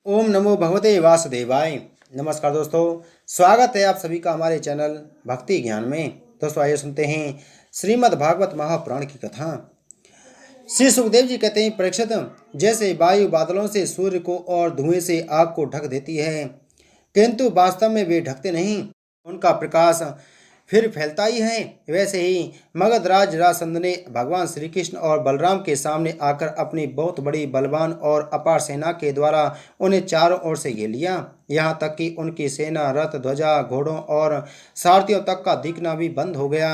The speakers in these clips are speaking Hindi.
ओम नमो भगवते वासुदेवाय। नमस्कार दोस्तों, स्वागत है आप सभी का हमारे चैनल भक्ति ज्ञान में। दोस्तों आइए सुनते हैं श्रीमद् भागवत महापुराण की कथा। श्री सुखदेव जी कहते हैं, परीक्षित, जैसे वायु बादलों से सूर्य को और धुएं से आग को ढक देती है, किंतु वास्तव में वे ढकते नहीं, उनका प्रकाश फिर फैलता ही है, वैसे ही मगधराज जरासंध ने भगवान श्री कृष्ण और बलराम के सामने आकर अपनी बहुत बड़ी बलवान और अपार सेना के द्वारा उन्हें चारों ओर से घेर लिया। यहाँ तक कि उनकी सेना रथ, ध्वजा, घोड़ों और सारथियों तक का दिखना भी बंद हो गया।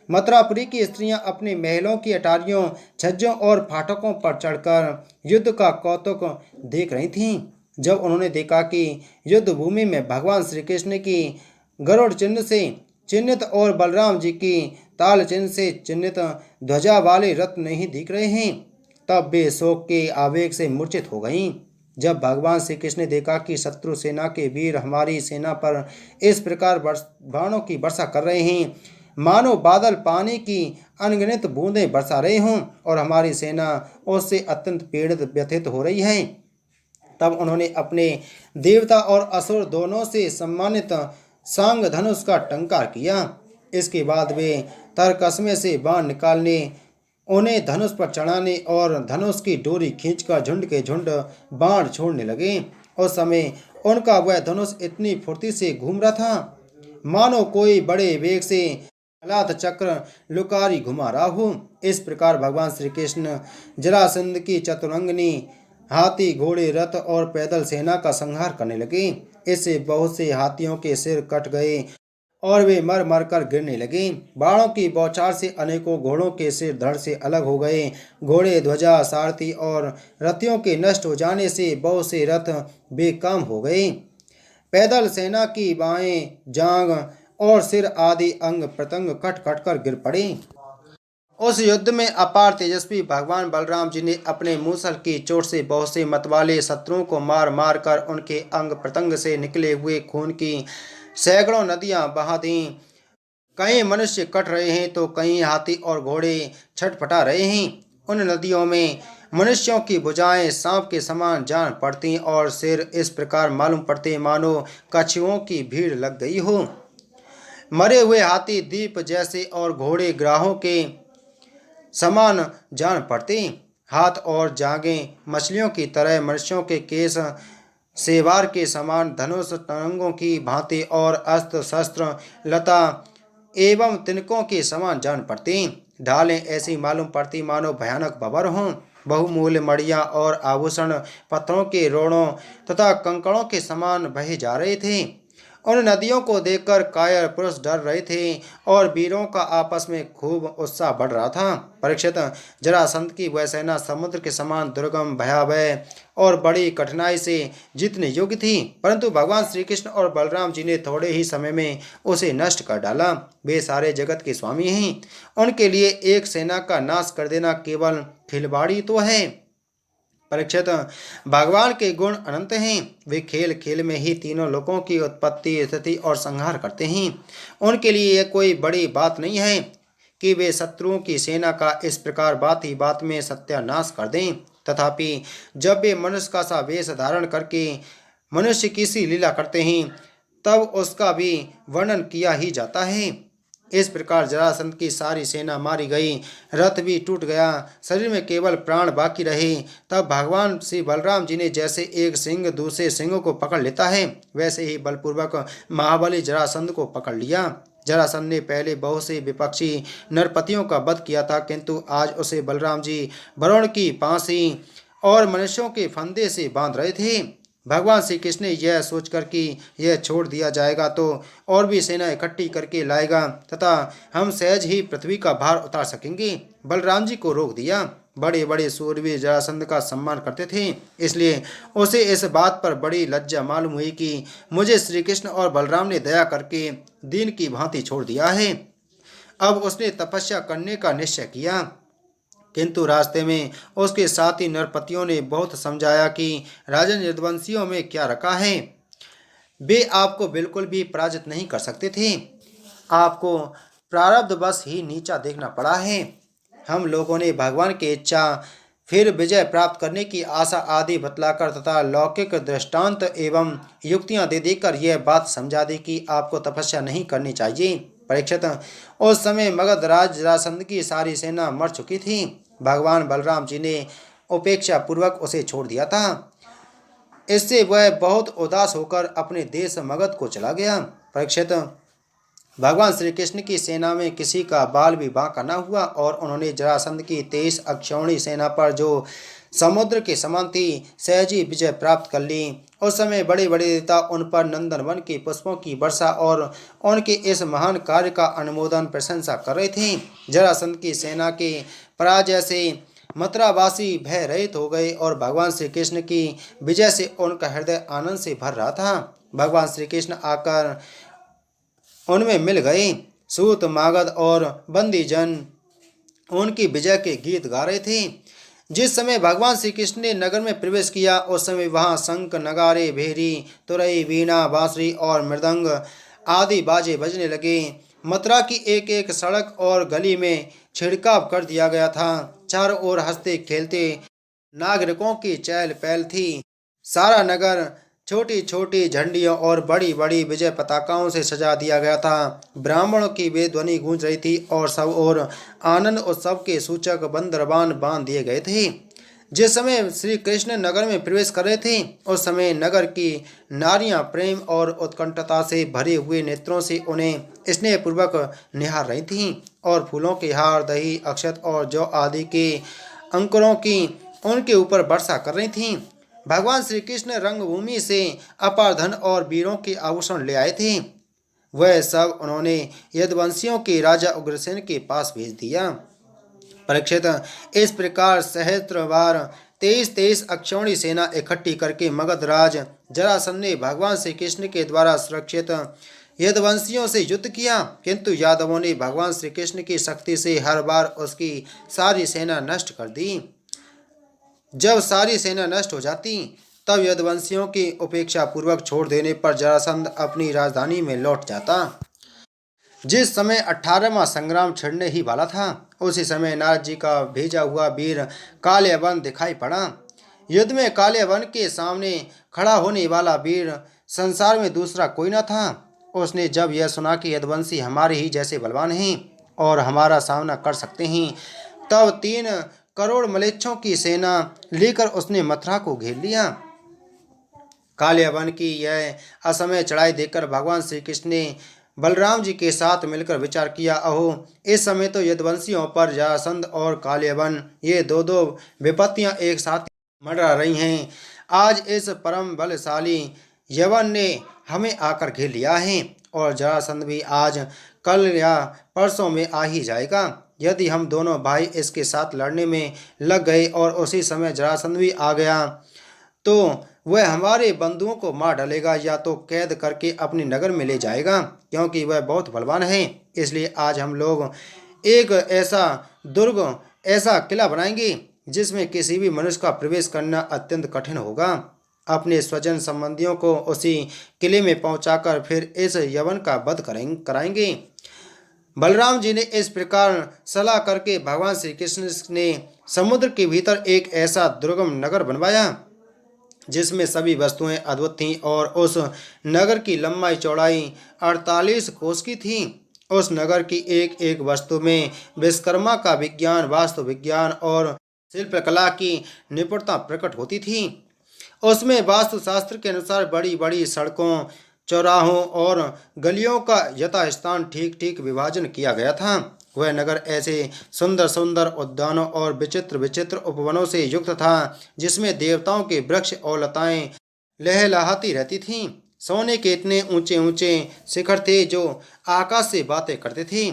मथुरापुरी की स्त्रियां अपने महलों की अटारियों, छज्जों और फाटकों पर चढ़कर युद्ध का कौतुक देख रही थीं। जब उन्होंने देखा कि युद्ध भूमि में भगवान श्री कृष्ण की गरुड़ चिन्ह से चिन्हित और बलराम जी की ताल चिन्ह से चिन्हित ध्वजा वाले रथ नहीं दिख रहे हैं, तब वे शोक के आवेग से मूर्छित हो गईं। जब भगवान श्री कृष्ण ने देखा कि शत्रु सेना के वीर हमारी सेना पर इस प्रकार बाणों की वर्षा कर रहे हैं, मानो बादल पानी की अनगिनत बूंदें बरसा रहे हों, और हमारी सेना उससे अत्यंत पीड़ित व्यथित हो रही है, तब उन्होंने अपने देवता और असुर दोनों से सम्मानित सांग धनुष का टंकार किया। इसके बाद वे तरकस्मे से बाण निकालने, उन्हें धनुष पर चढ़ाने और धनुष की डोरी खींचकर झुंड के झुंड बाण छोड़ने लगे। उस समय उनका वह धनुष इतनी फुर्ती से घूम रहा था, मानो कोई बड़े वेग से अलात चक्र लुकारी घुमा रहा हो। इस प्रकार भगवान श्री कृष्ण जरासंध की चतुरंगनी हाथी, घोड़े, रथ और पैदल सेना का संहार करने लगे। इससे बहुत से हाथियों के सिर कट गए और वे मर मर कर गिरने लगे। बाणों की बौछार से अनेकों घोड़ों के सिर धड़ से अलग हो गए। घोड़े, ध्वजा, सारथी और रथियों के नष्ट हो जाने से बहुत से रथ बेकाम हो गए। पैदल सेना की बाहें, जांग और सिर आदि अंग प्रत्यंग कट कट कर गिर पड़े। उस युद्ध में अपार तेजस्वी भगवान बलराम जी ने अपने मूसल की चोट से बहुत से मतवाले शत्रुओं को मार मार कर उनके अंग प्रत्यंग से निकले हुए खून की सैकड़ों नदियां बहा दी। कई मनुष्य कट रहे हैं तो कई हाथी और घोड़े छटपटा रहे हैं। उन नदियों में मनुष्यों की भुजाएं सांप के समान जान पड़ती और सिर इस प्रकार मालूम पड़ते मानो कछुओं की भीड़ लग गई हो। मरे हुए हाथी दीप जैसे और घोड़े ग्राहों के समान जान पड़ते। हाथ और जांघें मछलियों की तरह, मनुष्यों के केस सेवार के समान, धनुष तरंगों की भांति और अस्त्र शस्त्र लता एवं तिनकों के समान जान पड़ती। ढालें ऐसी मालूम पड़ती मानो भयानक बबर हों। बहुमूल्य मड़ियाँ और आभूषण पत्थरों के रोड़ों तथा कंकड़ों के समान बहे जा रहे थे। उन नदियों को देखकर कायर पुरुष डर रहे थे और वीरों का आपस में खूब उत्साह बढ़ रहा था। परीक्षित, जरासंध की वह सेना समुद्र के समान दुर्गम, भयावह और बड़ी कठिनाई से जीतने योग्य थी, परंतु भगवान श्री कृष्ण और बलराम जी ने थोड़े ही समय में उसे नष्ट कर डाला। वे सारे जगत के स्वामी हैं, उनके लिए एक सेना का नाश कर देना केवल खिलवाड़ी तो है। परीक्षित, भगवान के गुण अनंत हैं। वे खेल खेल में ही तीनों लोकों की उत्पत्ति, स्थिति और संहार करते हैं। उनके लिए यह कोई बड़ी बात नहीं है कि वे शत्रुओं की सेना का इस प्रकार बात ही बात में सत्यानाश कर दें। तथापि जब वे मनुष्य का सा वेश धारण करके मनुष्य की सी लीला करते हैं, तब उसका भी वर्णन किया ही जाता है। इस प्रकार जरासंध की सारी सेना मारी गई, रथ भी टूट गया, शरीर में केवल प्राण बाकी रहे। तब भगवान श्री बलराम जी ने जैसे एक सिंह दूसरे सिंह को पकड़ लेता है, वैसे ही बलपूर्वक महाबली जरासंध को पकड़ लिया। जरासंध ने पहले बहुत से विपक्षी नरपतियों का वध किया था, किंतु आज उसे बलराम जी वरुण की फांसी और मनुष्यों के फंदे से बांध रहे थे। भगवान श्री कृष्ण ने यह सोचकर कि यह छोड़ दिया जाएगा तो और भी सेना इकट्ठी करके लाएगा तथा हम सहज ही पृथ्वी का भार उतार सकेंगे, बलराम जी को रोक दिया। बड़े बड़े सूरवीर जरासंध का सम्मान करते थे, इसलिए उसे इस बात पर बड़ी लज्जा मालूम हुई कि मुझे श्री कृष्ण और बलराम ने दया करके दीन की भांति छोड़ दिया है। अब उसने तपस्या करने का निश्चय किया, किंतु रास्ते में उसके साथी नरपतियों ने बहुत समझाया कि राजन, यदुवंशियों में क्या रखा है, वे आपको बिल्कुल भी पराजित नहीं कर सकते थे। आपको प्रारब्ध बस ही नीचा देखना पड़ा है। हम लोगों ने भगवान की इच्छा फिर विजय प्राप्त करने की आशा आदि बतलाकर तथा लौकिक दृष्टांत एवं युक्तियां दे देकर यह बात समझा दी कि आपको तपस्या नहीं करनी चाहिए। परीक्षित, उस समय मगध राज जरासंध की सारी सेना मर चुकी थी। भगवान बलराम जी ने उपेक्षा पूर्वक उसे छोड़ दिया था। इससे वह बहुत उदास होकर अपने देश मगध को चला गया। परीक्षित, भगवान श्री कृष्ण की सेना में किसी का बाल भी बांका न हुआ और उन्होंने जरासंध की 23 अक्षौणी सेना पर, जो समुद्र के समान थी, सहजी विजय प्राप्त कर ली। उस समय बड़े बड़े देवता उन पर नंदनवन के पुष्पों की वर्षा और उनके इस महान कार्य का अनुमोदन प्रशंसा कर रहे थे। जरासंध की सेना के पराजय से मथुरावासी भय रहित हो गए और भगवान श्री कृष्ण की विजय से उनका हृदय आनंद से भर रहा था। भगवान श्री कृष्ण आकर उनमें मिल गए। सूत, मागध और बंदीजन उनकी विजय के गीत गा रहे थे। जिस समय भगवान श्री कृष्ण ने नगर में प्रवेश किया, उस समय वहां शंख, नगारे, भेरी, तुरई, वीणा, बांसुरी और मृदंग आदि बाजे बजने लगे। मथुरा की एक एक सड़क और गली में छिड़काव कर दिया गया था। चारों ओर हंसते खेलते नागरिकों की चहल पहल थी। सारा नगर छोटी छोटी झंडियों और बड़ी बड़ी विजय पताकाओं से सजा दिया गया था। ब्राह्मणों की वे ध्वनि गूंज रही थी और सब ओर आनंद उत्सव के सूचक बंदरबान बांध दिए गए थे। जिस समय श्री कृष्ण नगर में प्रवेश कर रहे थे, उस समय नगर की नारियां प्रेम और उत्कंठता से भरे हुए नेत्रों से उन्हें स्नेहपूर्वक निहार रही थीं और फूलों के हार, दही, अक्षत और जौ आदि के अंकुरों की उनके ऊपर वर्षा कर रही थीं। भगवान श्री कृष्ण रंगभूमि से अपार धन और वीरों के आभूषण ले आए थे। वह सब उन्होंने यदुवंशियों के राजा उग्रसेन के पास भेज दिया। परीक्षित, इस प्रकार सहस्त्रवार 23 अक्षौणी सेना इकट्ठी करके मगध राज जरासंध ने भगवान श्री कृष्ण के द्वारा सुरक्षित यदुवंशियों से युद्ध किया, किंतु यादवों ने भगवान श्री कृष्ण की शक्ति से हर बार उसकी सारी सेना नष्ट कर दी। जब सारी सेना नष्ट हो जाती, तब यदुवंशियों की उपेक्षा पूर्वक छोड़ देने पर जरासंध अपनी राजधानी में लौट जाता। जिस समय 18वां संग्राम छिड़ने ही वाला था, उसी समय नारद जी का भेजा हुआ वीर काल्यवन दिखाई पड़ा। युद्ध में काल्यवन के सामने खड़ा होने वाला वीर संसार में दूसरा कोई न था। उसने जब यह सुना कि यदुवंशी हमारे ही जैसे बलवान हैं और हमारा सामना कर सकते हैं, तब 3 करोड़ मलेच्छों की सेना लेकर उसने मथुरा को घेर लिया। काल्यवन की यह असमय चढ़ाई देखकर भगवान श्री कृष्ण ने बलराम जी के साथ मिलकर विचार किया, अहो, इस समय तो यदुवंशियों पर जरासंध और काल्यवन ये दो विपत्तियां एक साथ मंडरा रही हैं। आज इस परम बलशाली यवन ने हमें आकर घेर लिया है और जरासंध भी आज, कल या परसों में आ ही जाएगा। यदि हम दोनों भाई इसके साथ लड़ने में लग गए और उसी समय जरासंध भी आ गया, तो वह हमारे बंधुओं को मार डालेगा या तो कैद करके अपने नगर में ले जाएगा, क्योंकि वह बहुत बलवान है। इसलिए आज हम लोग एक ऐसा दुर्ग, ऐसा किला बनाएंगे जिसमें किसी भी मनुष्य का प्रवेश करना अत्यंत कठिन होगा। अपने स्वजन संबंधियों को उसी किले में पहुंचाकर फिर इस यवन का वध कराएंगे। बलराम जी ने इस प्रकार सलाह करके भगवान श्री कृष्ण ने समुद्र के भीतर एक ऐसा दुर्गम नगर बनवाया जिसमें सभी वस्तुएं अद्भुत थीं और उस नगर की लंबाई चौड़ाई 48 कोस की थी। उस नगर की एक एक वस्तु में विश्वकर्मा का विज्ञान, वास्तु विज्ञान और शिल्पकला की निपुणता प्रकट होती थी। उसमें वास्तुशास्त्र के अनुसार बड़ी बड़ी सड़कों, चौराहों और गलियों का यथास्थान ठीक ठीक विभाजन किया गया था। वह नगर ऐसे सुंदर सुंदर उद्यानों और विचित्र विचित्र उपवनों से युक्त था जिसमें देवताओं के वृक्ष और लताएं लहलहाती रहती थीं। सोने के इतने ऊंचे ऊंचे शिखर थे जो आकाश से बातें करते थे।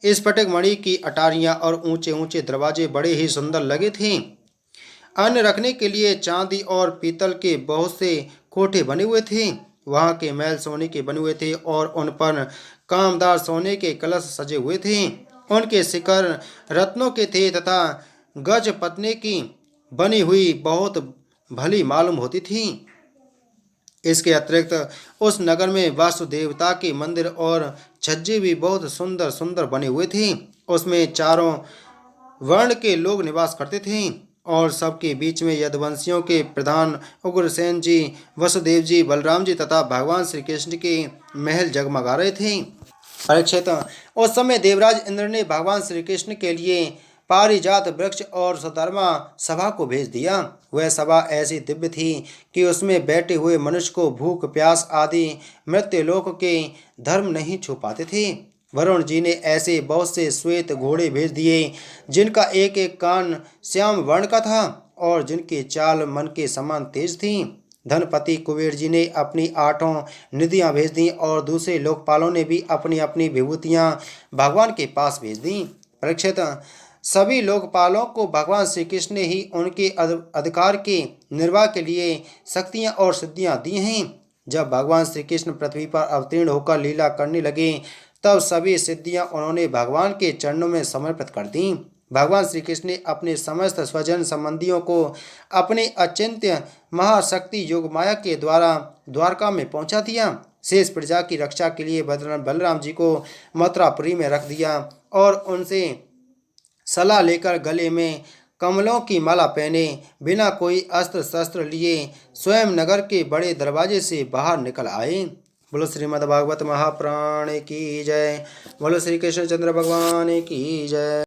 इस स्फटिक मणि की अटारियां और ऊंचे ऊंचे दरवाजे बड़े ही सुंदर लगे थे। अन्न रखने के लिए चांदी और पीतल के बहुत से कोठे बने हुए थे। वहां के महल सोने के बने हुए थे और उन पर कामदार सोने के कलश सजे हुए थे। उनके शिखर रत्नों के थे तथा गज पतने की बनी हुई बहुत भली मालूम होती थी। इसके अतिरिक्त उस नगर में वासुदेवता के मंदिर और छज्जे भी बहुत सुंदर सुंदर बने हुए थे। उसमें चारों वर्ण के लोग निवास करते थे। और सबके बीच में यदुवंशियों के प्रधान उग्रसेन जी, वसुदेव जी, बलराम जी तथा भगवान श्री कृष्ण के महल जगमगा रहे थे। परीक्षित, उस समय देवराज इंद्र ने भगवान श्री कृष्ण के लिए पारिजात वृक्ष और सतर्मा सभा को भेज दिया। वह सभा ऐसी दिव्य थी कि उसमें बैठे हुए मनुष्य को भूख प्यास आदि मृत्युलोक के धर्म नहीं छू पाते थे। वरुण जी ने ऐसे बहुत से श्वेत घोड़े भेज दिए जिनका एक एक कान श्याम वर्ण का था और जिनकी चाल मन के समान तेज थी। धनपति कुबेर जी ने अपनी 8 निधियां भेज दी और दूसरे लोकपालों ने भी अपनी अपनी विभूतियां भगवान के पास भेज दी। परीक्षित, सभी लोकपालों को भगवान श्री कृष्ण ने ही उनके अधिकार के निर्वाह के लिए शक्तियां और सिद्धियां दी हैं। जब भगवान श्री कृष्ण पृथ्वी पर अवतीर्ण होकर लीला करने लगे तब सभी सिद्धियां उन्होंने भगवान के चरणों में समर्पित कर दी। भगवान श्री कृष्ण ने अपने समस्त स्वजन संबंधियों को अपने अचिंत्य महाशक्ति योग माया के द्वारा द्वारका में पहुंचा दिया। शेष प्रजा की रक्षा के लिए बलराम जी को मथुरापुरी में रख दिया और उनसे सलाह लेकर गले में कमलों की माला पहने बिना कोई अस्त्र शस्त्र लिए स्वयं नगर के बड़े दरवाजे से बाहर निकल आए। बोलो श्रीमद् भागवत महापुराण की जय। बोलो श्री कृष्ण चंद्र भगवान की जय।